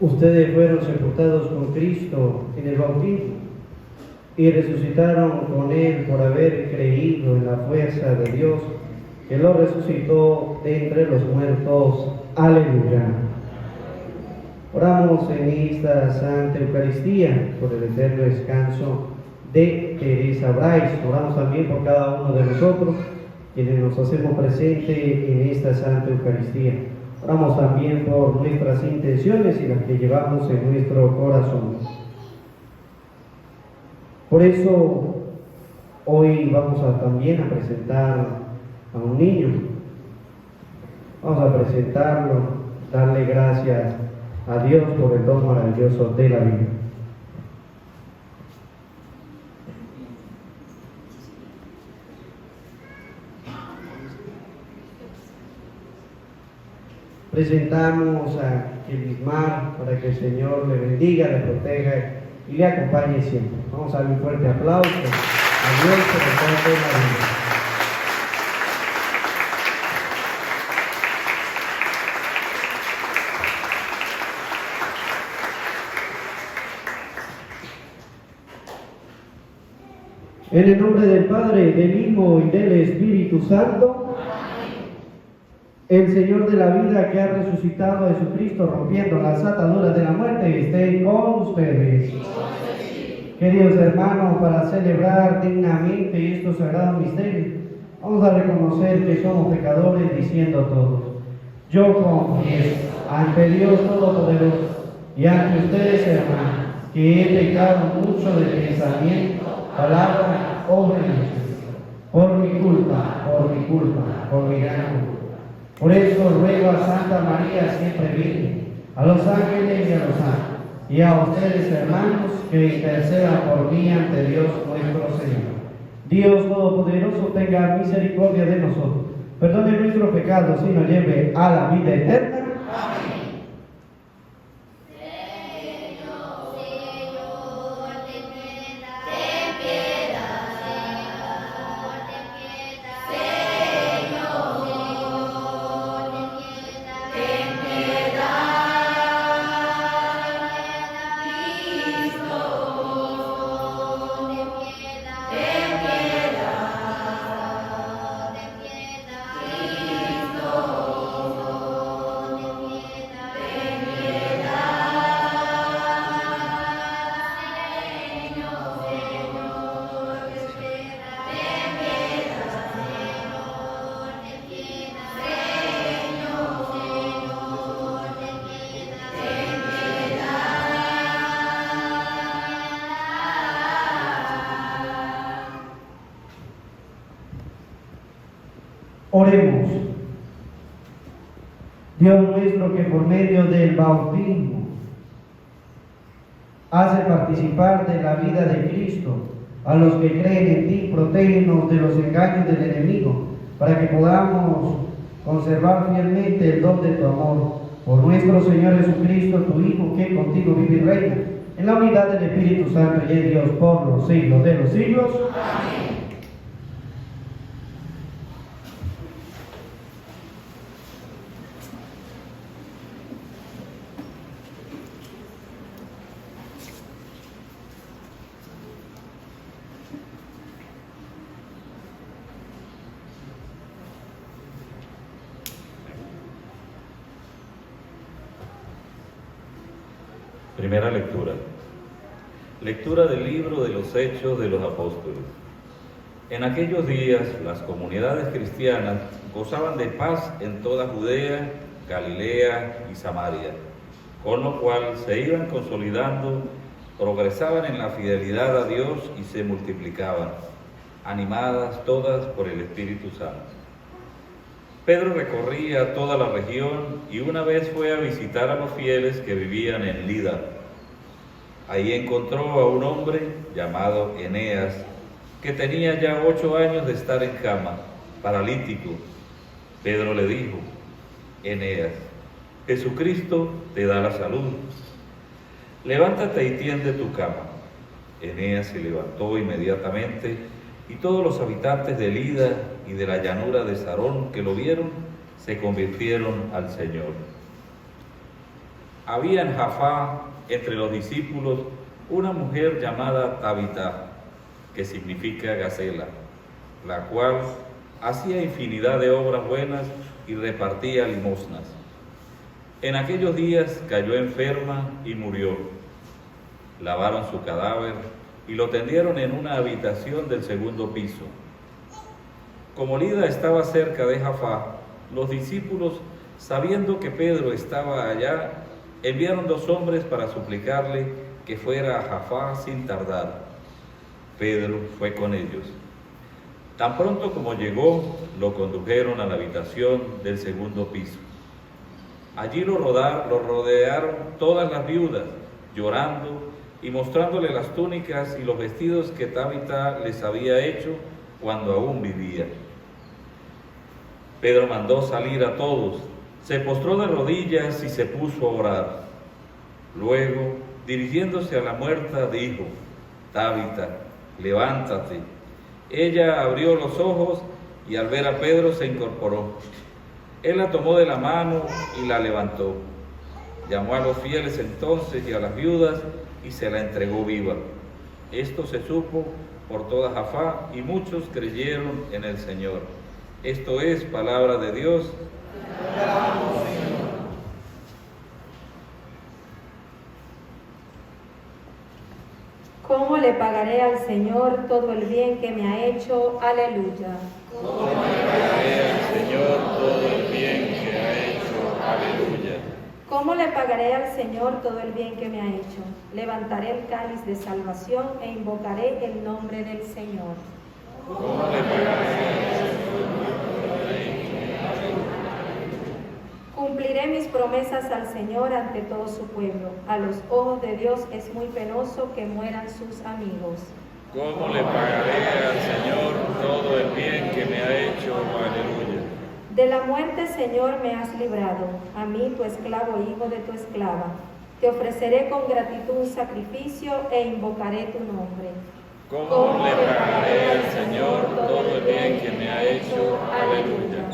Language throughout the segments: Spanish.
Ustedes fueron sepultados con Cristo en el bautismo y resucitaron con Él por haber creído en la fuerza de Dios que lo resucitó de entre los muertos. Aleluya. Oramos en esta Santa Eucaristía por el eterno descanso de Teresa Bryce. Oramos también por cada uno de nosotros quienes nos hacemos presentes en esta Santa Eucaristía. Oramos también por nuestras intenciones y las que llevamos en nuestro corazón. Por eso hoy vamos también a presentar a un niño. Vamos a presentarlo, darle gracias a Dios por el don maravilloso de la vida. Presentamos a Elismar para que el Señor le bendiga, le proteja y le acompañe siempre. Vamos a darle un fuerte aplauso a Dios por el don de la vida. En el nombre del Padre, del Hijo y del Espíritu Santo. El Señor de la vida, que ha resucitado a Jesucristo rompiendo las ataduras de la muerte, esté con ustedes. Queridos hermanos, para celebrar dignamente estos sagrados misterios, vamos a reconocer que somos pecadores diciendo todos: yo confieso ante Dios Todopoderoso y ante ustedes, hermanos, que he pecado mucho de pensamiento, palabra, obra y hecho, por mi culpa, por mi gran culpa. Por eso ruego a Santa María, siempre Virgen, a los ángeles y a los santos, y a ustedes, hermanos, que intercedan por mí ante Dios nuestro Señor. Dios Todopoderoso tenga misericordia de nosotros, perdone nuestros pecados y nos lleve a la vida eterna. Amén. Oremos. Dios nuestro, que por medio del bautismo hace participar de la vida de Cristo a los que creen en ti, protégenos de los engaños del enemigo, para que podamos conservar fielmente el don de tu amor. Por nuestro Señor Jesucristo, tu Hijo, que contigo vive y reina, en la unidad del Espíritu Santo y en Dios por los siglos de los siglos. Amén. Primera lectura. Lectura del libro de los Hechos de los Apóstoles. En aquellos días las comunidades cristianas gozaban de paz en toda Judea, Galilea y Samaria, con lo cual se iban consolidando, progresaban en la fidelidad a Dios y se multiplicaban, animadas todas por el Espíritu Santo. Pedro recorría toda la región y una vez fue a visitar a los fieles que vivían en Lida. Ahí encontró a un hombre llamado Eneas, que tenía ya 8 años de estar en cama, paralítico. Pedro le dijo: Eneas, Jesucristo te da la salud. Levántate y tiende tu cama. Eneas se levantó inmediatamente, y todos los habitantes de Lida y de la llanura de Sarón que lo vieron, se convirtieron al Señor. Había en Jaffa, entre los discípulos, una mujer llamada Tabita, que significa Gacela, la cual hacía infinidad de obras buenas y repartía limosnas. En aquellos días cayó enferma y murió. Lavaron su cadáver y lo tendieron en una habitación del segundo piso. Como Lida estaba cerca de Jaffa, los discípulos, sabiendo que Pedro estaba allá, enviaron 2 hombres para suplicarle que fuera a Jaffa sin tardar. Pedro fue con ellos. Tan pronto como llegó, lo condujeron a la habitación del segundo piso. Allí lo rodearon todas las viudas, llorando y mostrándole las túnicas y los vestidos que Tabita les había hecho cuando aún vivía. Pedro mandó salir a todos, se postró de rodillas y se puso a orar. Luego, dirigiéndose a la muerta, dijo: Tabita, levántate. Ella abrió los ojos y al ver a Pedro se incorporó. Él la tomó de la mano y la levantó. Llamó a los fieles entonces y a las viudas y se la entregó viva. Esto se supo por toda Jaffa y muchos creyeron en el Señor. Esto es palabra de Dios. ¿Cómo le pagaré al Señor todo el bien que me ha hecho? Aleluya. ¿Cómo le pagaré al Señor todo el bien que ha hecho? Aleluya. ¿Cómo le pagaré al Señor todo el bien que me ha hecho? Levantaré el cáliz de salvación e invocaré el nombre del Señor. ¿Cómo le pagaré al Señor todo el bien que me ha hecho? Cumpliré mis promesas al Señor ante todo su pueblo. A los ojos de Dios es muy penoso que mueran sus amigos. ¿Cómo le pagaré al Señor todo el bien que me ha hecho? Aleluya. De la muerte, Señor, me has librado, a mí, tu esclavo, hijo de tu esclava. Te ofreceré con gratitud un sacrificio e invocaré tu nombre. ¿Cómo le pagaré al Señor todo el bien que me ha hecho? Aleluya.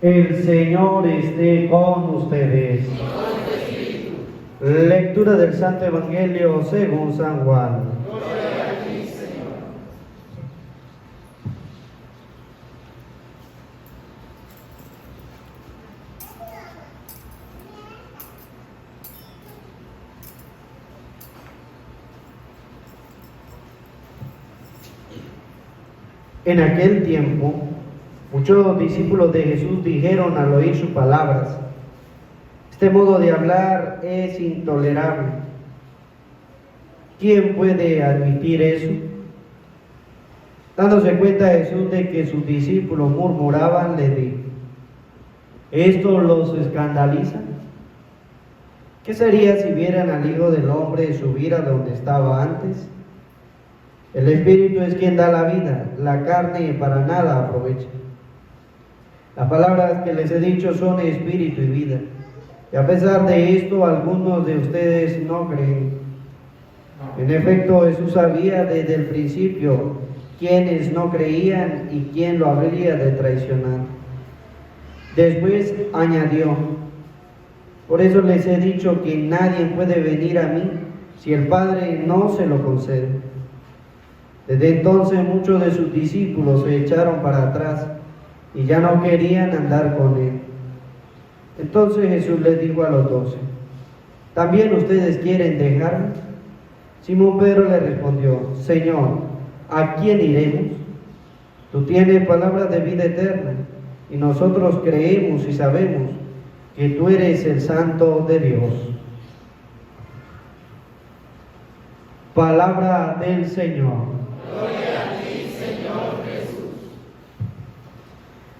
El Señor esté con ustedes. Lectura del Santo Evangelio según San Juan. Gloria a ti, Señor. En aquel tiempo, muchos discípulos de Jesús dijeron al oír sus palabras: este modo de hablar es intolerable. ¿Quién puede admitir eso? Dándose cuenta Jesús de que sus discípulos murmuraban, le dijo: ¿esto los escandaliza? ¿Qué sería si vieran al Hijo del Hombre subir a donde estaba antes? El Espíritu es quien da la vida, la carne para nada aprovecha. Las palabras que les he dicho son espíritu y vida. Y a pesar de esto, algunos de ustedes no creen. En efecto, Jesús sabía desde el principio quiénes no creían y quién lo habría de traicionar. Después añadió: por eso les he dicho que nadie puede venir a mí si el Padre no se lo concede. Desde entonces muchos de sus discípulos se echaron para atrás y ya no querían andar con él. Entonces Jesús les dijo a los 12: ¿también ustedes quieren dejarme? Simón Pedro le respondió: Señor, ¿a quién iremos? Tú tienes palabras de vida eterna, y nosotros creemos y sabemos que tú eres el Santo de Dios. Palabra del Señor. Gloria a ti, Señor Jesús.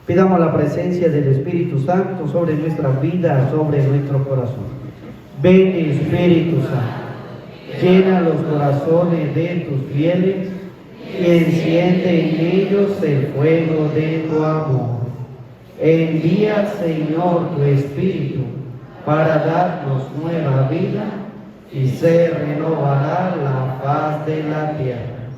Pidamos la presencia del Espíritu Santo sobre nuestras vidas, sobre nuestro corazón. Ven, Espíritu Santo, llena los corazones de tus fieles y enciende en ellos el fuego de tu amor. Envía, Señor, tu Espíritu para darnos nueva vida y se renovará la faz de la tierra.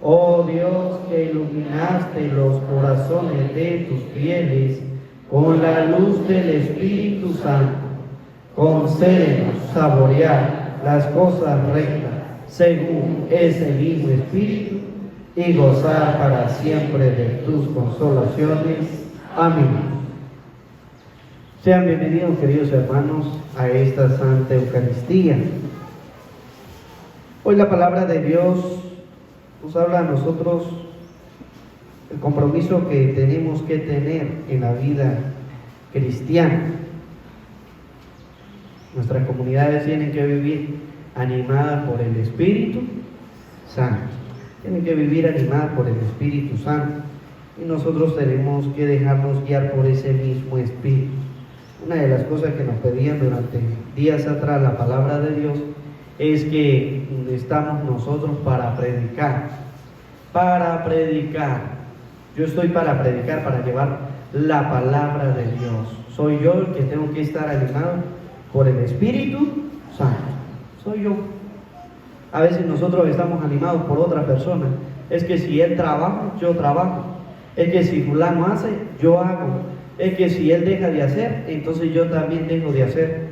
Oh Dios, que iluminaste los corazones de tus fieles con la luz del Espíritu Santo, concédenos saborear las cosas rectas según ese mismo Espíritu y gozar para siempre de tus consolaciones. Amén. Sean bienvenidos, queridos hermanos, a esta Santa Eucaristía. Hoy la palabra de Dios nos habla a nosotros el compromiso que tenemos que tener en la vida cristiana. Nuestras comunidades tienen que vivir animadas por el Espíritu Santo. Tienen que vivir animadas por el Espíritu Santo. Y nosotros tenemos que dejarnos guiar por ese mismo Espíritu. Una de las cosas que nos pedían durante días atrás la palabra de Dios es que estamos nosotros para predicar. Para predicar. Yo estoy para predicar, para llevar la palabra de Dios. Soy yo el que tengo que estar animado por el Espíritu Santo. Soy yo. A veces nosotros estamos animados por otra persona. Es que si él trabaja, yo trabajo. Es que si fulano hace, yo hago. Es que si él deja de hacer, entonces yo también dejo de hacer.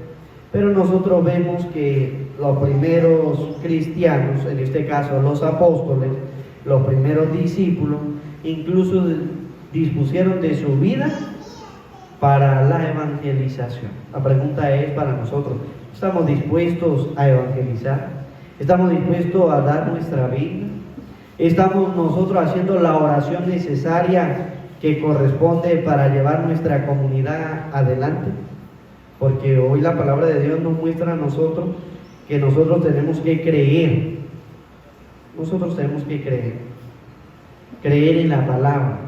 Pero nosotros vemos que los primeros cristianos, en este caso los apóstoles, los primeros discípulos, incluso dispusieron de su vida para la evangelización. La pregunta es para nosotros: ¿estamos dispuestos a evangelizar? ¿Estamos dispuestos a dar nuestra vida? ¿Estamos nosotros haciendo la oración necesaria que corresponde para llevar nuestra comunidad adelante? Porque hoy la palabra de Dios nos muestra a nosotros que nosotros tenemos que creer. Nosotros tenemos que creer en la palabra.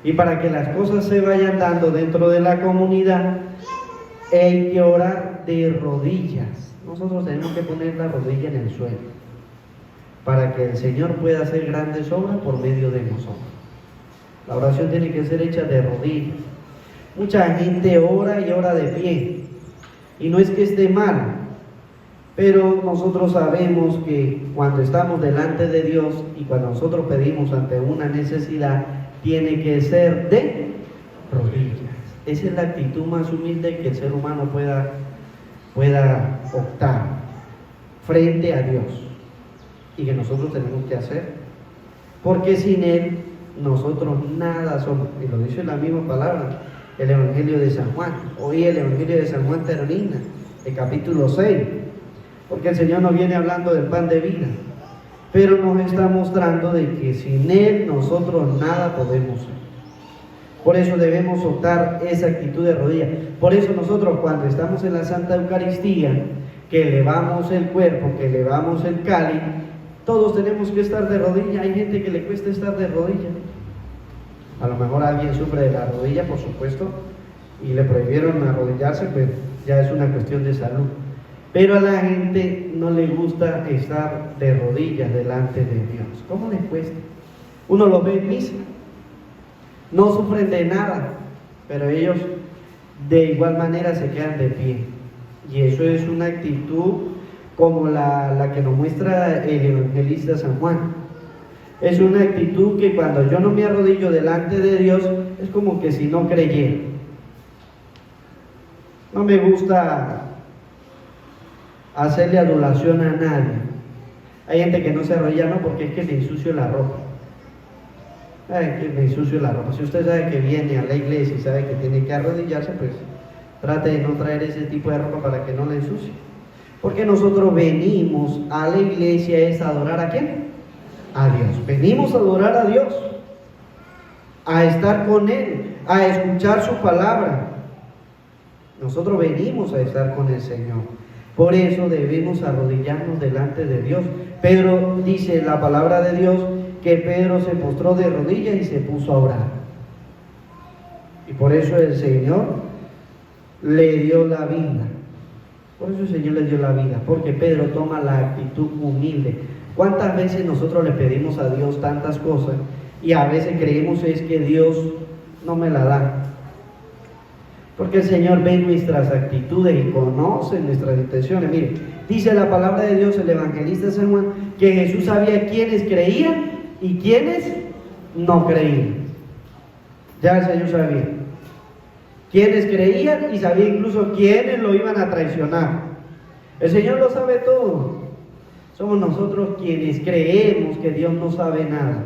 Y para que las cosas se vayan dando dentro de la comunidad, hay que orar de rodillas. Nosotros tenemos que poner la rodilla en el suelo para que el Señor pueda hacer grandes obras por medio de nosotros. La oración tiene que ser hecha de rodillas. Mucha gente ora y ora de pie, y no es que esté mal, pero nosotros sabemos que cuando estamos delante de Dios y cuando nosotros pedimos ante una necesidad, tiene que ser de rodillas. Esa es la actitud más humilde que el ser humano pueda optar frente a Dios, y que nosotros tenemos que hacer, porque sin Él nosotros nada somos. Y lo dice la misma palabra, el Evangelio de San Juan. Hoy el Evangelio de San Juan termina el capítulo 6, porque el Señor nos viene hablando del pan de vida, pero nos está mostrando de que sin Él nosotros nada podemos ser. Por eso debemos optar esa actitud de rodillas. Por eso nosotros, cuando estamos en la Santa Eucaristía, que elevamos el cuerpo, que elevamos el cáliz, todos tenemos que estar de rodillas. Hay gente que le cuesta estar de rodillas. A lo mejor alguien sufre de la rodilla, por supuesto, y le prohibieron arrodillarse, pues ya es una cuestión de salud. Pero a la gente no le gusta estar de rodillas delante de Dios. ¿Cómo les cuesta? Uno lo ve en misa, no sufren de nada, pero ellos de igual manera se quedan de pie. Y eso es una actitud como la que nos muestra el evangelista San Juan. Es una actitud que cuando yo no me arrodillo delante de Dios, es como que si no creyera. No me gusta hacerle adulación a nadie. Hay gente que no se arrodilla, no, porque es que me ensucio la ropa. Ay, que me ensucio la ropa. Si usted sabe que viene a la iglesia y sabe que tiene que arrodillarse, pues trate de no traer ese tipo de ropa para que no le ensucie. Porque nosotros venimos a la iglesia es a adorar ¿a quién? A Dios. Venimos a adorar a Dios, a estar con Él, a escuchar su palabra. Nosotros venimos a estar con el Señor. Por eso debemos arrodillarnos delante de Dios. Pedro dice la palabra de Dios que Pedro se postró de rodillas y se puso a orar. Y por eso el Señor le dio la vida. Por eso el Señor le dio la vida, porque Pedro toma la actitud humilde. ¿Cuántas veces nosotros le pedimos a Dios tantas cosas y a veces creemos es que Dios no me la da? Porque el Señor ve nuestras actitudes y conoce nuestras intenciones. Mire, dice la palabra de Dios, el evangelista San Juan, que Jesús sabía quiénes creían y quiénes no creían. Ya el Señor sabía quiénes creían y sabía incluso quiénes lo iban a traicionar. El Señor lo sabe todo. Somos nosotros quienes creemos que Dios no sabe nada.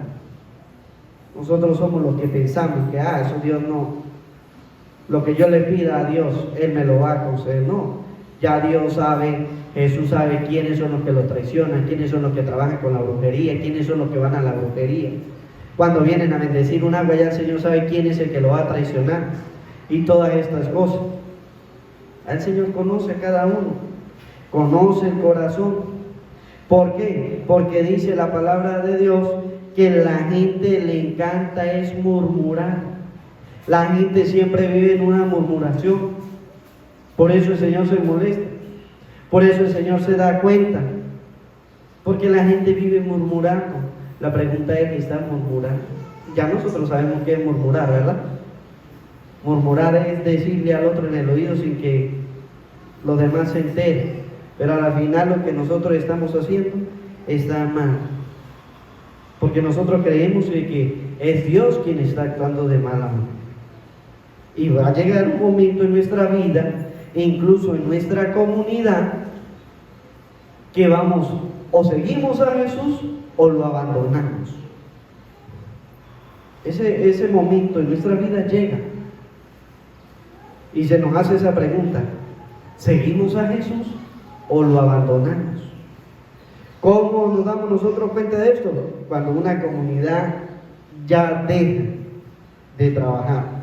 Nosotros somos los que pensamos que eso Dios no, lo que yo le pida a Dios, Él me lo va a conceder. No, ya Dios sabe, Jesús sabe quiénes son los que lo traicionan, quiénes son los que trabajan con la brujería, quiénes son los que van a la brujería. Cuando vienen a bendecir un agua, ya el Señor sabe quién es el que lo va a traicionar y todas estas cosas. El Señor conoce a cada uno, conoce el corazón. ¿Por qué? Porque dice la palabra de Dios que la gente le encanta es murmurar. La gente siempre vive en una murmuración. Por eso el Señor se molesta. Por eso el Señor se da cuenta. Porque la gente vive murmurando. La pregunta es que está murmurando. Ya nosotros sabemos qué es murmurar, ¿verdad? Murmurar es decirle al otro en el oído sin que los demás se enteren. Pero al final lo que nosotros estamos haciendo está mal. Porque nosotros creemos que es Dios quien está actuando de mala manera. Y va a llegar un momento en nuestra vida, e incluso en nuestra comunidad, que vamos o seguimos a Jesús o lo abandonamos. Ese momento en nuestra vida llega. Y se nos hace esa pregunta: ¿seguimos a Jesús o lo abandonamos? ¿Cómo nos damos nosotros cuenta de esto? Cuando una comunidad ya deja de trabajar.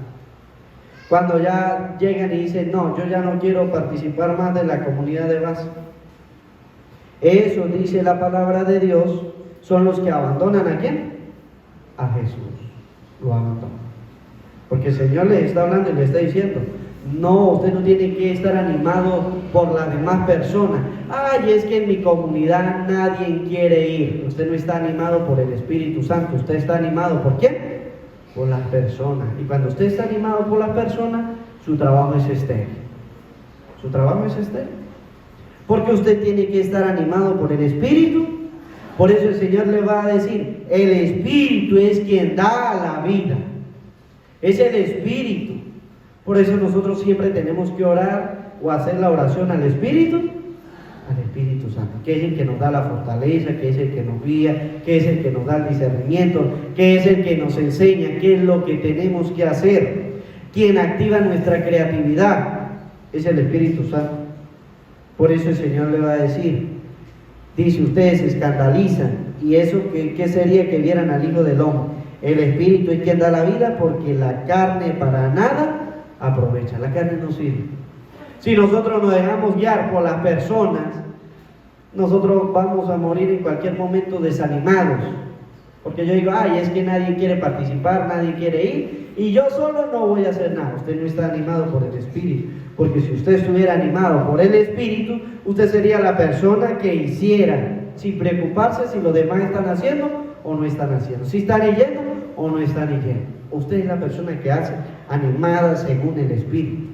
Cuando ya llegan y dicen, no, yo ya no quiero participar más de la comunidad de base. Eso dice la palabra de Dios, son los que abandonan ¿a quién? A Jesús. Lo abandonan. Porque el Señor les está hablando y le está diciendo, no, usted no tiene que estar animado por las demás personas. Ay, es que en mi comunidad nadie quiere ir. Usted no está animado por el Espíritu Santo. Usted está animado ¿por quién? Por las personas. Y cuando usted está animado por las personas, su trabajo es estéril. Su trabajo es estéril. Porque usted tiene que estar animado por el Espíritu. Por eso el Señor le va a decir, el Espíritu es quien da la vida. Es el Espíritu. Por eso nosotros siempre tenemos que orar o hacer la oración al Espíritu Santo, que es el que nos da la fortaleza, que es el que nos guía, que es el que nos da el discernimiento, que es el que nos enseña qué es lo que tenemos que hacer. Quien activa nuestra creatividad es el Espíritu Santo. Por eso el Señor le va a decir, dice, ustedes se escandalizan, y eso, ¿qué sería que vieran al Hijo del Hombre? El Espíritu es quien da la vida, porque la carne para nada aprovecha. La carne no sirve. Si nosotros nos dejamos guiar por las personas, nosotros vamos a morir en cualquier momento desanimados. Porque yo digo, ay, es que nadie quiere participar, nadie quiere ir, y yo solo no voy a hacer nada. Usted no está animado por el Espíritu. Porque si usted estuviera animado por el Espíritu, usted sería la persona que hiciera, sin preocuparse si los demás están haciendo o no están haciendo, si están yendo o no están yendo. Usted es la persona que hace, animada según el Espíritu.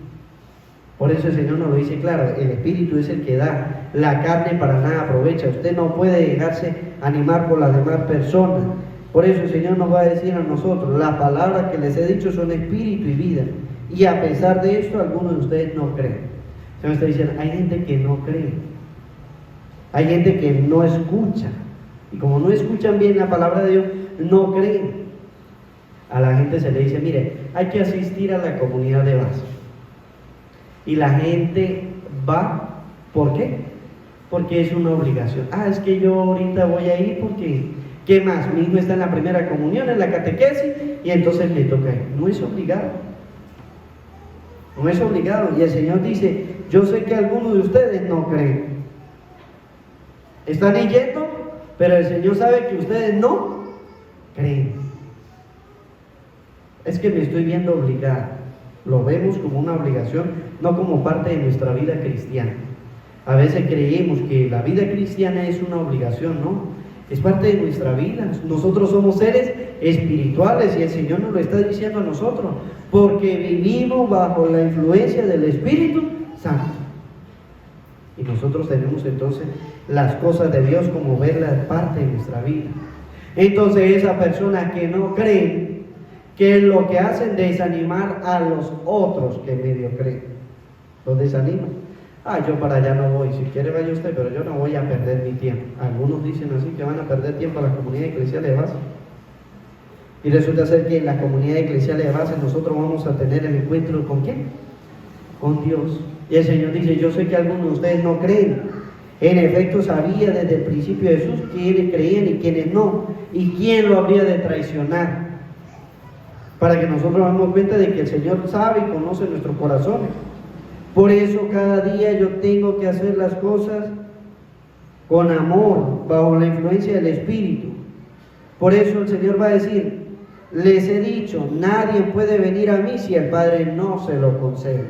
Por eso el Señor nos lo dice claro, el Espíritu es el que da, la carne para nada aprovecha. Usted no puede dejarse animar por las demás personas. Por eso el Señor nos va a decir a nosotros, las palabras que les he dicho son espíritu y vida. Y a pesar de esto, algunos de ustedes no creen. El Señor está diciendo, hay gente que no cree. Hay gente que no escucha. Y como no escuchan bien la palabra de Dios, no creen. A la gente se le dice, mire, hay que asistir a la comunidad de base. Y la gente va, ¿por qué? porque es una obligación. Es que yo ahorita voy a ir porque, ¿qué más? Mi hijo está en la primera comunión, en la catequesis, y entonces le toca ir. No es obligado. No es obligado. Y el Señor dice, yo sé que algunos de ustedes no creen. Están yendo, pero el Señor sabe que ustedes no creen. Es que me estoy viendo obligado. Lo vemos como una obligación, no como parte de nuestra vida cristiana. A veces creemos que la vida cristiana es una obligación, ¿no? Es parte de nuestra vida. Nosotros somos seres espirituales y el Señor nos lo está diciendo a nosotros, porque vivimos bajo la influencia del Espíritu Santo. Y nosotros tenemos entonces las cosas de Dios como verlas parte de nuestra vida. Entonces esa persona que no cree, que lo que hacen desanimar a los otros que medio creen, los desaniman. Yo para allá no voy, si quiere vaya usted, pero yo no voy a perder mi tiempo. Algunos dicen así, que van a perder tiempo a las comunidades eclesiales de base. Y resulta ser que en las comunidades eclesiales de base nosotros vamos a tener el encuentro ¿con quién? Con Dios. Y el Señor dice, yo sé que algunos de ustedes no creen. En efecto sabía desde el principio de Jesús quiénes creían y quiénes no, y quién lo habría de traicionar. Para que nosotros nos demos cuenta de que el Señor sabe y conoce nuestros corazones. Por eso cada día yo tengo que hacer las cosas con amor, bajo la influencia del Espíritu. Por eso el Señor va a decir, les he dicho, nadie puede venir a mí si el Padre no se lo concede.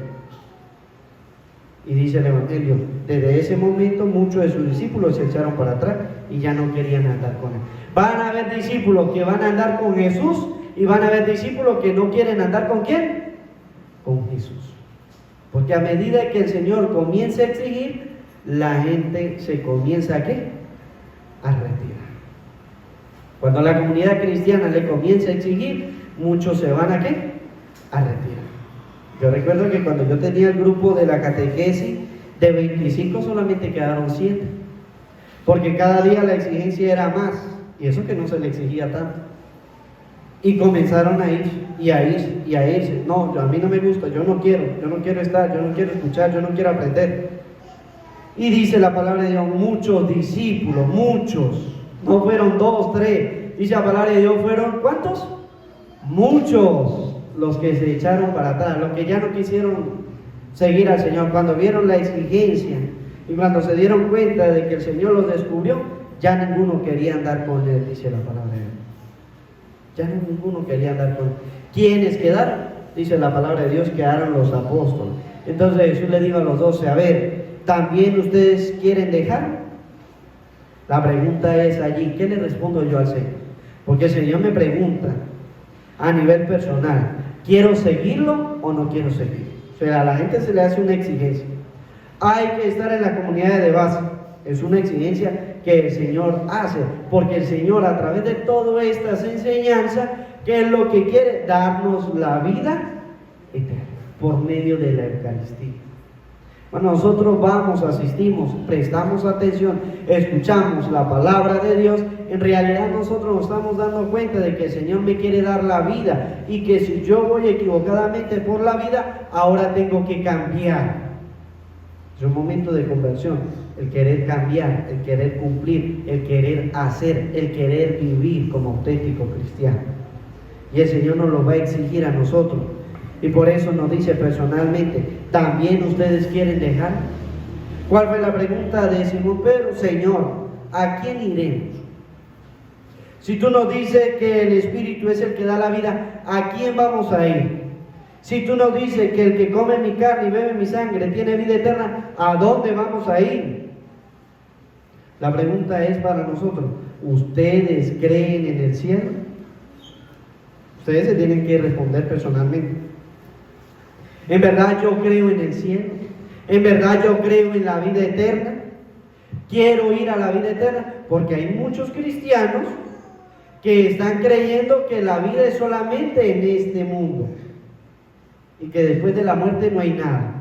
Y dice el Evangelio, desde ese momento muchos de sus discípulos se echaron para atrás y ya no querían andar con Él. Van a haber discípulos que van a andar con Jesús y van a haber discípulos que no quieren andar ¿con quién? Con Jesús. Porque a medida que el Señor comienza a exigir, la gente se comienza ¿a qué? A retirar. Cuando la comunidad cristiana le comienza a exigir, muchos se van ¿a qué? A retirar. Yo recuerdo que cuando yo tenía el grupo de la catequesis, de 25 solamente quedaron 7. Porque cada día la exigencia era más. Y eso que no se le exigía tanto. Y comenzaron a ir, y a irse, y a irse. No, a mí no me gusta, yo no quiero estar, yo no quiero escuchar, yo no quiero aprender. Y dice la palabra de Dios, muchos discípulos, muchos, no fueron 2, 3, dice la palabra de Dios, fueron ¿cuántos? Muchos los que se echaron para atrás, los que ya no quisieron seguir al Señor, cuando vieron la exigencia y cuando se dieron cuenta de que el Señor los descubrió, ya ninguno quería andar con Él, dice la palabra de Dios. Ya ninguno quería andar con Él. ¿Quiénes quedaron? Dice la palabra de Dios, quedaron los apóstoles. Entonces Jesús le dijo a los 12, a ver, ¿también ustedes quieren dejar? La pregunta es allí, ¿qué le respondo yo al Señor? Porque el Señor me pregunta a nivel personal, ¿quiero seguirlo o no quiero seguirlo? O sea, a la gente se le hace una exigencia. Hay que estar en la comunidad de base. Es una exigencia que el Señor hace, porque el Señor a través de todas estas enseñanzas, ¿qué es lo que quiere? Darnos la vida eterna por medio de la Eucaristía. Bueno, nosotros vamos, asistimos, prestamos atención, escuchamos la palabra de Dios. En realidad nosotros nos estamos dando cuenta de que el Señor me quiere dar la vida y que si yo voy equivocadamente por la vida, ahora tengo que cambiar. Es un momento de conversión, el querer cambiar, el querer cumplir, el querer hacer, el querer vivir como auténtico cristiano. Y el Señor nos lo va a exigir a nosotros. Y por eso nos dice personalmente, ¿también ustedes quieren dejar? ¿Cuál fue la pregunta de Simón Pedro? Señor, ¿a quién iremos? Si tú nos dices que el Espíritu es el que da la vida, ¿a quién vamos a ir? Si tú nos dices que el que come mi carne y bebe mi sangre tiene vida eterna, ¿a dónde vamos a ir? La pregunta es para nosotros, ¿ustedes creen en el cielo? Ustedes se tienen que responder personalmente. ¿En verdad yo creo en el cielo? ¿En verdad yo creo en la vida eterna? ¿Quiero ir a la vida eterna? Porque hay muchos cristianos que están creyendo que la vida es solamente en este mundo y que después de la muerte no hay nada.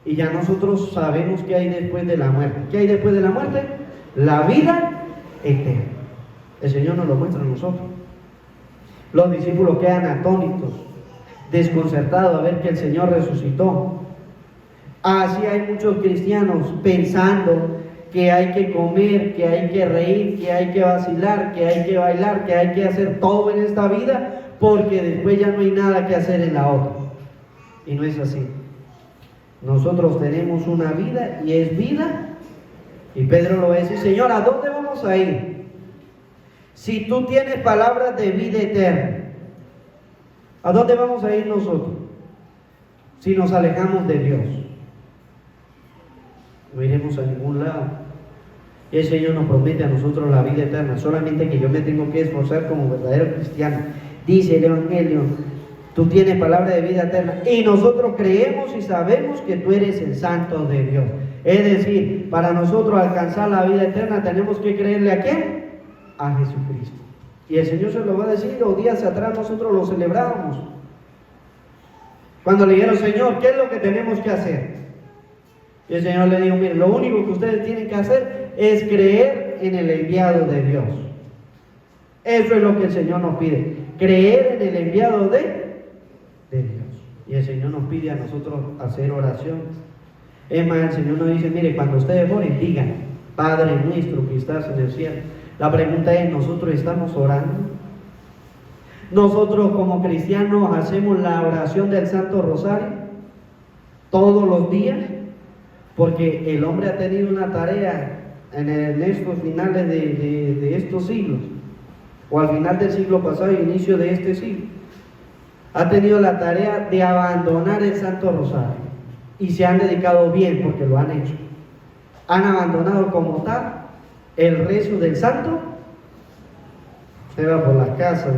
Y ya nosotros sabemos qué hay después de la muerte. ¿Qué hay después de la muerte? La vida eterna. El Señor nos lo muestra a nosotros. Los discípulos quedan atónitos, desconcertados a ver que el Señor resucitó. Así hay muchos cristianos pensando que hay que comer, que hay que reír, que hay que vacilar, que hay que bailar, que hay que hacer todo en esta vida, porque después ya no hay nada que hacer en la otra. Y no es así. Nosotros tenemos una vida y es vida. Y Pedro lo va a decir: Señor, ¿a dónde vamos a ir? Si tú tienes palabras de vida eterna, ¿a dónde vamos a ir nosotros? Si nos alejamos de Dios, no iremos a ningún lado. Y el Señor nos promete a nosotros la vida eterna, solamente que yo me tengo que esforzar como verdadero cristiano. Dice el Evangelio: tú tienes palabra de vida eterna, y nosotros creemos y sabemos que tú eres el Santo de Dios. Es decir, para nosotros alcanzar la vida eterna tenemos que creerle ¿a quién? A Jesucristo. Y el Señor se lo va a decir. Los días atrás nosotros lo celebrábamos, cuando le dijeron: Señor, ¿qué es lo que tenemos que hacer? Y el Señor le dijo: miren, lo único que ustedes tienen que hacer es creer en el enviado de Dios. Eso es lo que el Señor nos pide, creer en el enviado de Dios. Y el Señor nos pide a nosotros hacer oración. Es más, el Señor nos dice: mire, cuando ustedes oren, digan: Padre nuestro que estás en el cielo. La pregunta es: ¿nosotros estamos orando? Nosotros como cristianos hacemos la oración del Santo Rosario todos los días, porque el hombre ha tenido una tarea en estos finales de estos siglos, o al final del siglo pasado y inicio de este siglo. Ha tenido la tarea de abandonar el Santo Rosario, y se han dedicado bien porque lo han hecho. Han abandonado como tal el rezo del Santo. Usted va por las casas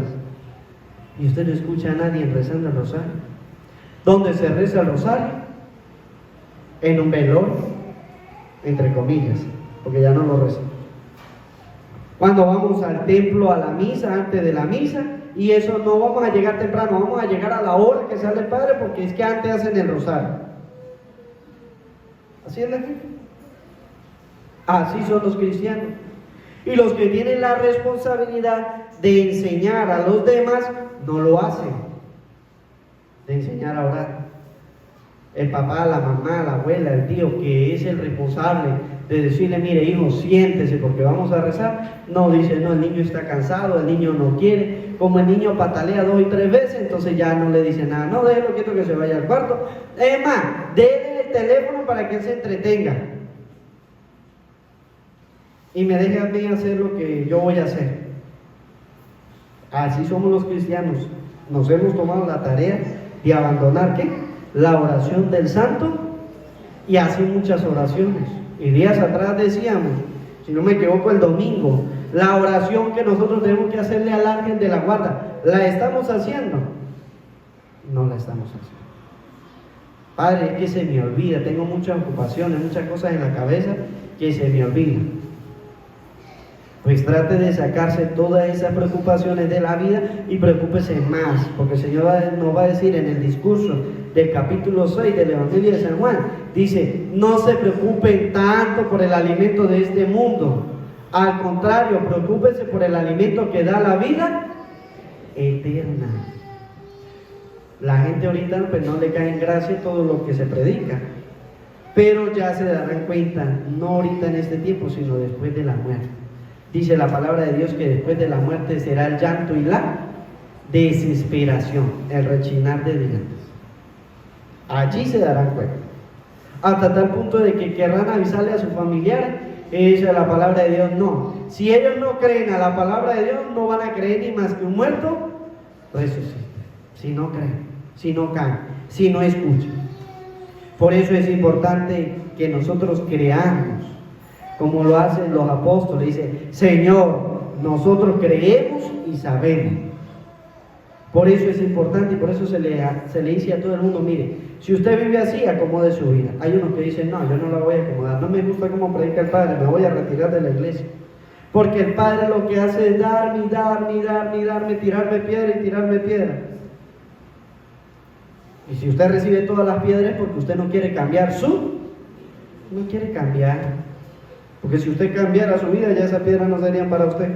y usted no escucha a nadie rezando el rosario. ¿Dónde se reza el rosario? En un velorio, entre comillas, porque ya no lo rezan. Cuando vamos al templo, a la misa, antes de la misa, y eso no vamos a llegar temprano, vamos a llegar a la hora que sale el Padre, porque es que antes hacen el rosario. Así es la gente. Así son los cristianos. Y los que tienen la responsabilidad de enseñar a los demás, no lo hacen. De enseñar a orar. El papá, la mamá, la abuela, el tío, que es el responsable de decirle: mire hijo, siéntese porque vamos a rezar. No, dice: no, el niño está cansado, el niño no quiere. Como el niño patalea 2 y 3 veces, entonces ya no le dice nada. No, déjelo quieto que se vaya al cuarto. Es más, déle el teléfono para que él se entretenga y me deje a mí hacer lo que yo voy a hacer. Así somos los cristianos. Nos hemos tomado la tarea de abandonar ¿qué? La oración del santo, y así muchas oraciones. Y días atrás decíamos, si no me equivoco el domingo, la oración que nosotros tenemos que hacerle al ángel de la guarda, ¿la estamos haciendo? No la estamos haciendo. Padre, es que se me olvida, tengo muchas ocupaciones, muchas cosas en la cabeza que se me olvidan. Pues trate de sacarse todas esas preocupaciones de la vida y preocúpese más, porque el Señor nos va a decir en el discurso del capítulo 6 del Evangelio de San Juan, dice: no se preocupen tanto por el alimento de este mundo, al contrario, preocúpense por el alimento que da la vida eterna. La gente ahorita pues no le cae en gracia todo lo que se predica, pero ya se darán cuenta, no ahorita en este tiempo, sino después de la muerte. Dice la palabra de Dios que después de la muerte será el llanto y la desesperación, el rechinar de dientes. Allí se darán cuenta. Hasta tal punto de que querrán avisarle a sus familiares, dice la palabra de Dios, no. Si ellos no creen a la palabra de Dios, no van a creer ni más que un muerto resucita. Si no creen, si no caen, si no escuchan. Por eso es importante que nosotros creamos, como lo hacen los apóstoles. Dice: Señor, nosotros creemos y sabemos. Por eso es importante, y por eso se le dice a todo el mundo: mire, si usted vive así, acomode su vida. Hay unos que dicen: no, yo no la voy a acomodar, no me gusta cómo predica el Padre, me voy a retirar de la iglesia. Porque el Padre lo que hace es darme, tirarme piedra y tirarme piedra. Y si usted recibe todas las piedras es porque usted no quiere cambiar no quiere cambiar. Porque si usted cambiara su vida, ya esas piedras no serían para usted.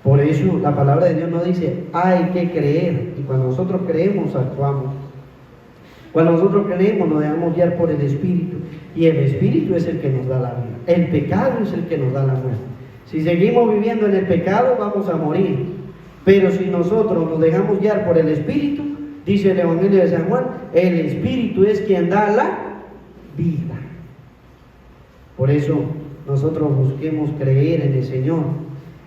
Por eso la palabra de Dios nos dice: hay que creer. Y cuando nosotros creemos, actuamos. Cuando nosotros creemos, nos dejamos guiar por el Espíritu, y el Espíritu es el que nos da la vida. El pecado es el que nos da la muerte. Si seguimos viviendo en el pecado, vamos a morir. Pero si nosotros nos dejamos guiar por el Espíritu, dice el Evangelio de San Juan, el Espíritu es quien da la vida. Por eso nosotros busquemos creer en el Señor,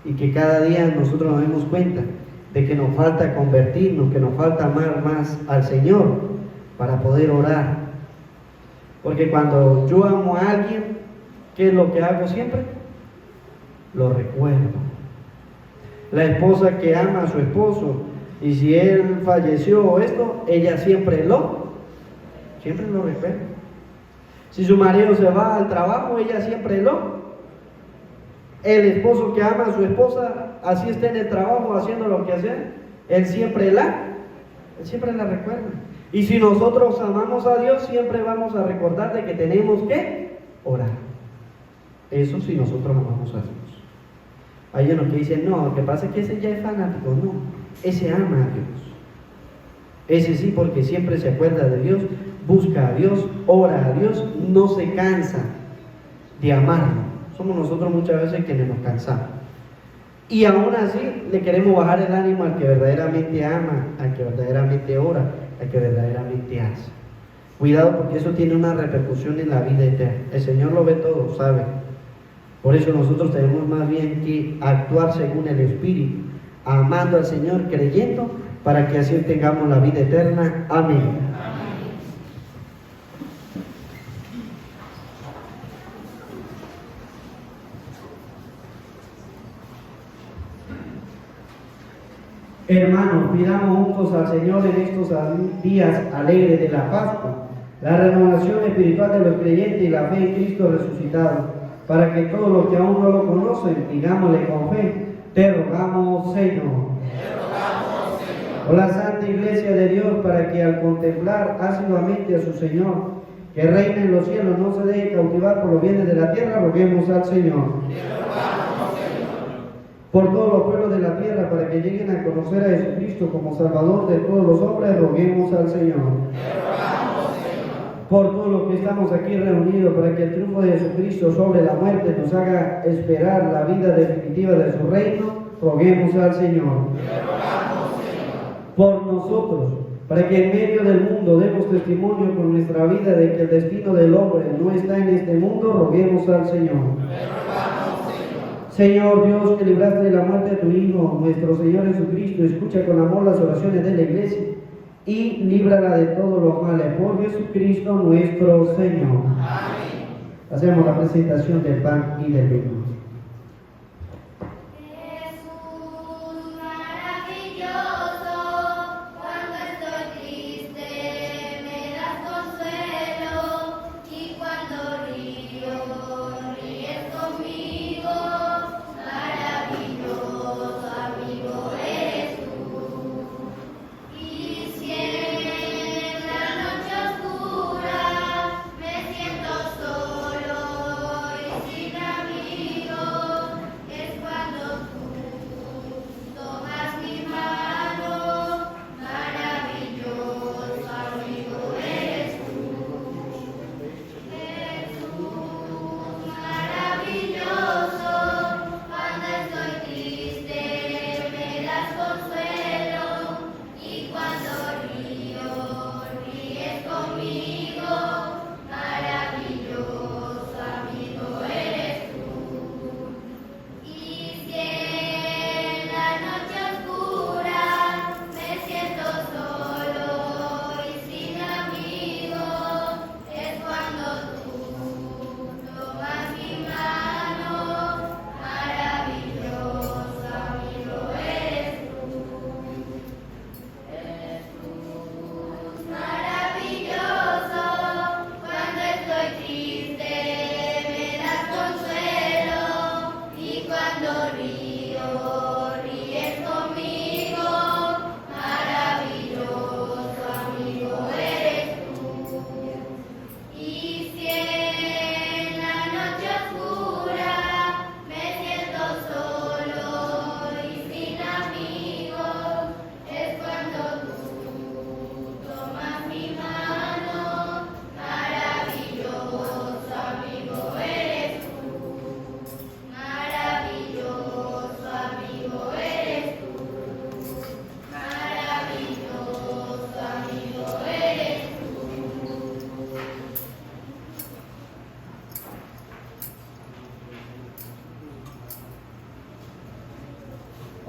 y que cada día nosotros nos demos cuenta de que nos falta convertirnos, que nos falta amar más al Señor para poder orar. Porque cuando yo amo a alguien, ¿qué es lo que hago siempre? Lo recuerdo. La esposa que ama a su esposo, y si él falleció o esto, ella siempre lo recuerda. Si su marido se va al trabajo, ella siempre el esposo que ama a su esposa, así está en el trabajo haciendo lo que hace, él siempre la recuerda. Y si nosotros amamos a Dios, siempre vamos a recordar de que tenemos que orar. Eso si nosotros amamos a Dios. Hay unos que dicen, no, lo que pasa es que ese ya es fanático. No, ese ama a Dios. Ese sí, porque siempre se acuerda de Dios, busca a Dios, ora a Dios, no se cansa de amarlo. Somos nosotros muchas veces quienes nos cansamos. Y aún así le queremos bajar el ánimo al que verdaderamente ama, al que verdaderamente ora, al que verdaderamente hace. Cuidado, porque eso tiene una repercusión en la vida eterna. El Señor lo ve todo, sabe. Por eso nosotros tenemos más bien que actuar según el Espíritu, amando al Señor, creyendo, para que así tengamos la vida eterna. Amén. Hermanos, pidamos juntos al Señor en estos días alegres de la Pascua, la renovación espiritual de los creyentes y la fe en Cristo resucitado, para que todos los que aún no lo conocen, digámosle con fe, te rogamos, Señor. Por la Santa Iglesia de Dios, para que al contemplar asiduamente a su Señor, que reina en los cielos, no se deje cautivar por los bienes de la tierra, roguemos al Señor. Por todos los pueblos de la tierra, para que lleguen a conocer a Jesucristo como Salvador de todos los hombres, roguemos al Señor. Por todos los que estamos aquí reunidos, para que el triunfo de Jesucristo sobre la muerte nos haga esperar la vida definitiva de su reino, roguemos al Señor. Por nosotros, para que en medio del mundo demos testimonio con nuestra vida de que el destino del hombre no está en este mundo, roguemos al Señor. Señor Dios, que libraste de la muerte a tu Hijo, nuestro Señor Jesucristo, escucha con amor las oraciones de la Iglesia y líbrala de todos los males por Jesucristo nuestro Señor. Amén. Hacemos la presentación del pan y del vino.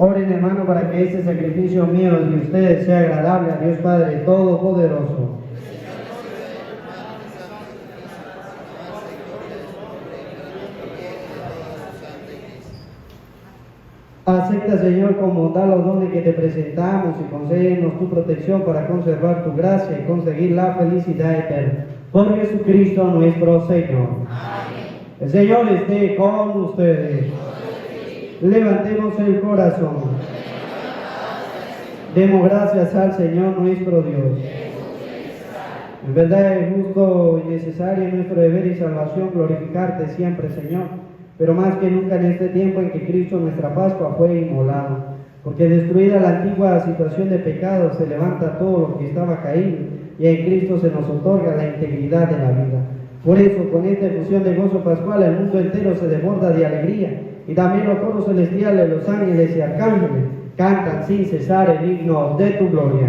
Oren, hermano, para que este sacrificio mío de ustedes sea agradable a Dios Padre Todopoderoso. Acepta, Señor, con bondad los dones que te presentamos y concédenos tu protección para conservar tu gracia y conseguir la felicidad eterna. Por Jesucristo nuestro Señor. Amén. El Señor esté con ustedes. Levantemos el corazón. Demos gracias al Señor nuestro Dios. En verdad es justo y necesario en nuestro deber y salvación glorificarte siempre, Señor, pero más que nunca en este tiempo en que Cristo, nuestra Pascua, fue inmolado, porque destruida la antigua situación de pecado, se levanta todo lo que estaba caído, y en Cristo se nos otorga la integridad de la vida. Por eso, con esta efusión de gozo pascual, el mundo entero se desborda de alegría, y también los coros celestiales, los ángeles y arcángeles cantan sin cesar el himno de tu gloria.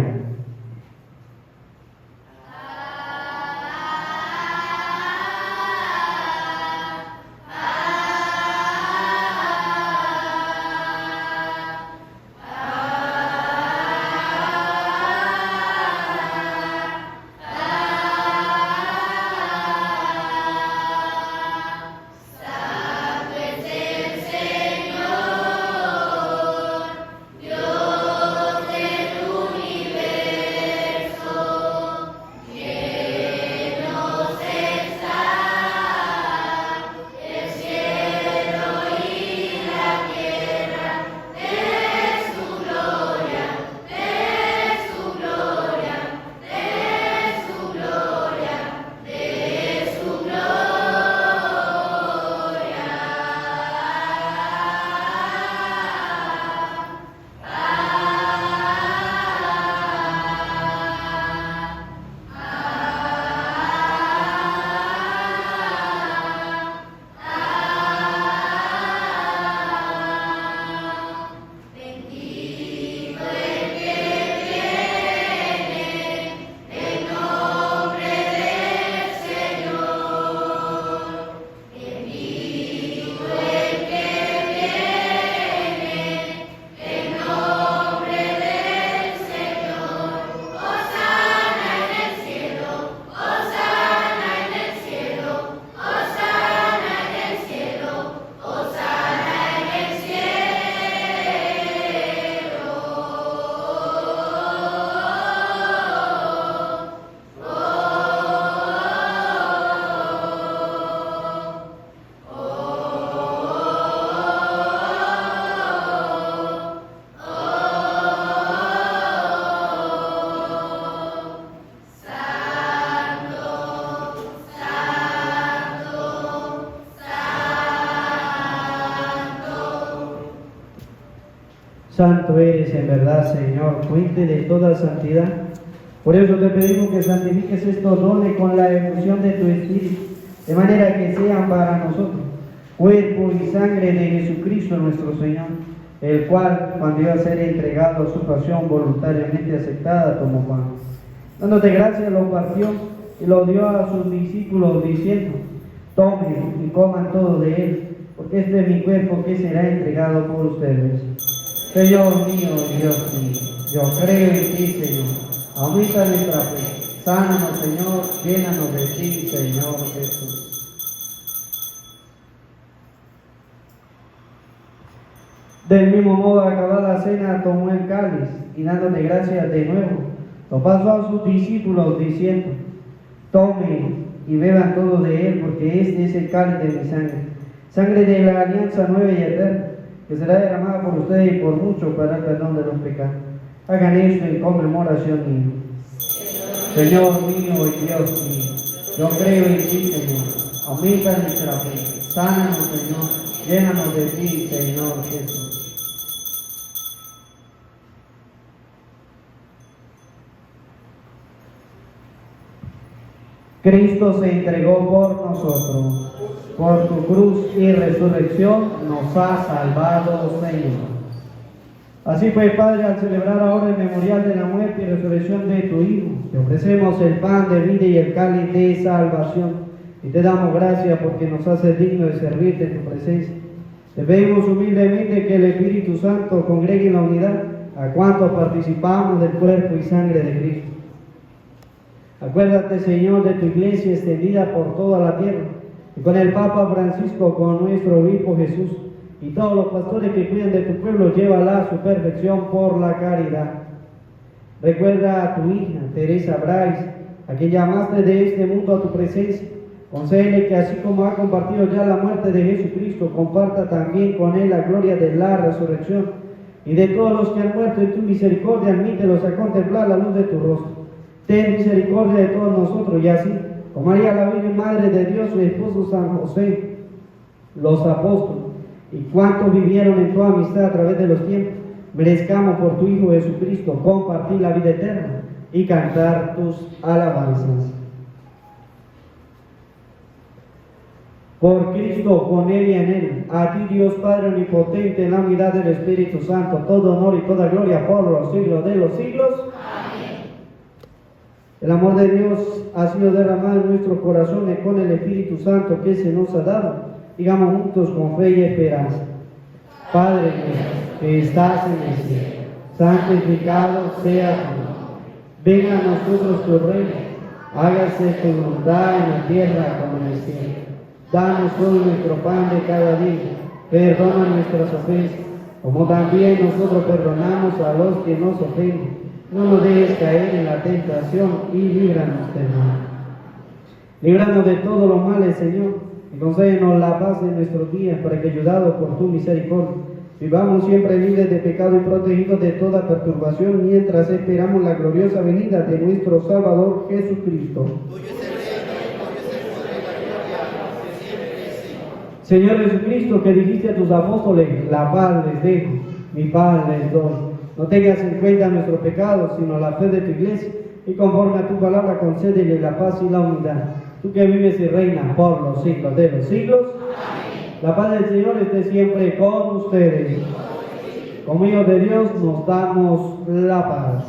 Santo eres en verdad, Señor, fuente de toda santidad. Por eso te pedimos que santifiques estos dones con la efusión de tu Espíritu, de manera que sean para nosotros cuerpo y sangre de Jesucristo nuestro Señor, el cual, cuando iba a ser entregado a su pasión voluntariamente aceptada, tomó pan. Dándote gracias, lo partió y lo dio a sus discípulos, diciendo: tomen y coman todo de él, porque este es mi cuerpo que será entregado por ustedes. Señor mío y Dios mío, yo creo en ti, Señor. Aumenta nuestra fe. Sánanos, Señor. Llénanos de ti, Señor Jesús. Del mismo modo, acabada la cena, tomó el cáliz y dándole gracias de nuevo, lo pasó a sus discípulos, diciendo: tomen y beban todo de él, porque este es el cáliz de mi sangre, sangre de la alianza nueva y eterna, que será derramada por ustedes y por muchos para el perdón de los pecados. Hagan esto en conmemoración mía. Señor mío y Dios mío, yo creo en ti, Señor. Aumenta nuestra fe. Sánanos, Señor. Llénanos de ti, Señor Jesús. Cristo se entregó por nosotros. Por tu cruz y resurrección nos ha salvado, Señor. Así pues, Padre, al celebrar ahora el memorial de la muerte y resurrección de tu Hijo, te ofrecemos el pan de vida y el cáliz de salvación, y te damos gracias porque nos haces dignos de servirte en tu presencia. Te pedimos humildemente que el Espíritu Santo congregue en la unidad a cuantos participamos del cuerpo y sangre de Cristo. Acuérdate, Señor, de tu iglesia extendida por toda la tierra, y con el Papa Francisco, con nuestro obispo Jesús, y todos los pastores que cuidan de tu pueblo, llévala a su perfección por la caridad. Recuerda a tu hija, Teresa Brais, a quien llamaste de este mundo a tu presencia. Concédele que así como ha compartido ya la muerte de Jesucristo, comparta también con él la gloria de la resurrección. Y de todos los que han muerto en tu misericordia, admítelos a contemplar la luz de tu rostro. Ten misericordia de todos nosotros, y así, como María la Virgen Madre de Dios, su esposo San José, los apóstoles, y cuantos vivieron en tu amistad a través de los tiempos, merezcamos por tu Hijo Jesucristo compartir la vida eterna y cantar tus alabanzas. Por Cristo, con Él y en Él, a ti Dios Padre Omnipotente, en la unidad del Espíritu Santo, todo honor y toda gloria por los siglos de los siglos. Amén. El amor de Dios ha sido derramado en nuestros corazones con el Espíritu Santo que se nos ha dado. Digamos juntos con fe y esperanza. Padre nuestro, que estás en el cielo, santificado sea tu nombre. Venga a nosotros tu reino, hágase tu voluntad en la tierra como en el cielo. Danos hoy nuestro pan de cada día, perdona nuestras ofensas, como también nosotros perdonamos a los que nos ofenden. No nos dejes caer en la tentación y líbranos del mal. Líbranos de todos los males, Señor, y concédenos la paz en nuestros días, para que, ayudados por tu misericordia, vivamos siempre libres de pecado y protegidos de toda perturbación, mientras esperamos la gloriosa venida de nuestro Salvador Jesucristo. Señor Jesucristo, que dijiste a tus apóstoles, la paz les dejo, mi paz les doy. No tengas en cuenta nuestros pecados, sino la fe de tu iglesia, y conforme a tu palabra concédele la paz y la unidad. Tú que vives y reinas por los siglos de los siglos. Amén. La paz del Señor esté siempre con ustedes. Como hijos de Dios nos damos la paz.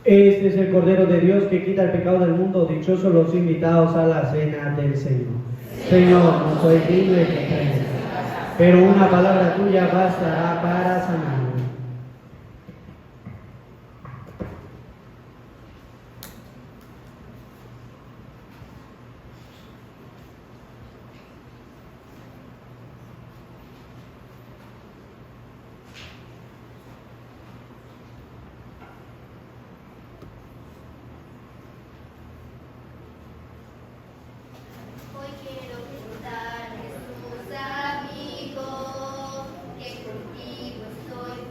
Este es el Cordero de Dios que quita el pecado del mundo. Dichosos los invitados a la cena del Señor. Señor, no soy digno de que entres, pero una palabra tuya bastará para sanarme. Contigo estoy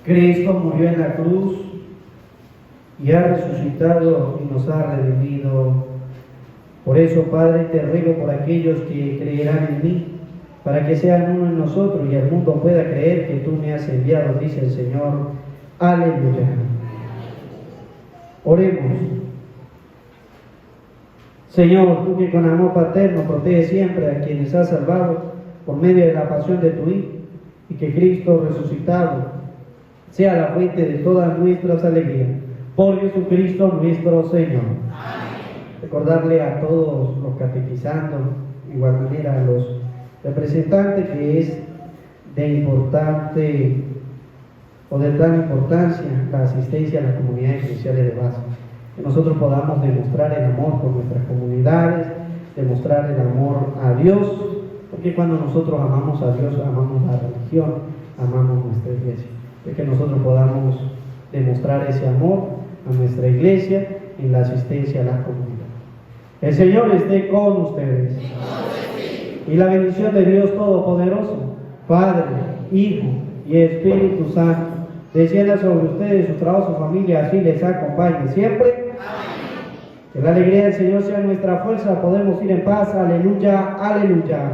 Cristo murió en la cruz y ha resucitado y nos ha redimido. Por eso, Padre, te ruego por aquellos que creerán en mí, para que sean uno en nosotros y el mundo pueda creer que tú me has enviado, dice el Señor. Aleluya. Oremos. Señor, tú que con amor paterno proteges siempre a quienes has salvado por medio de la pasión de tu Hijo, y que Cristo resucitado sea la fuente de todas nuestras alegrías. Por Jesucristo nuestro Señor. Amén. Recordarle a todos los catequizando, de igual manera a los representantes, que es de importante o de gran importancia la asistencia a las comunidades eclesiales de base. Que nosotros podamos demostrar el amor por nuestras comunidades, demostrar el amor a Dios, porque cuando nosotros amamos a Dios, amamos la religión, amamos nuestra iglesia. Que nosotros podamos demostrar ese amor a nuestra iglesia en la asistencia a las comunidades. El Señor esté con ustedes. Y la bendición de Dios Todopoderoso, Padre, Hijo y Espíritu Santo, descienda sobre ustedes, su trabajo, su familia, así les acompañe siempre. Que la alegría del Señor sea nuestra fuerza, podemos ir en paz. Aleluya, aleluya.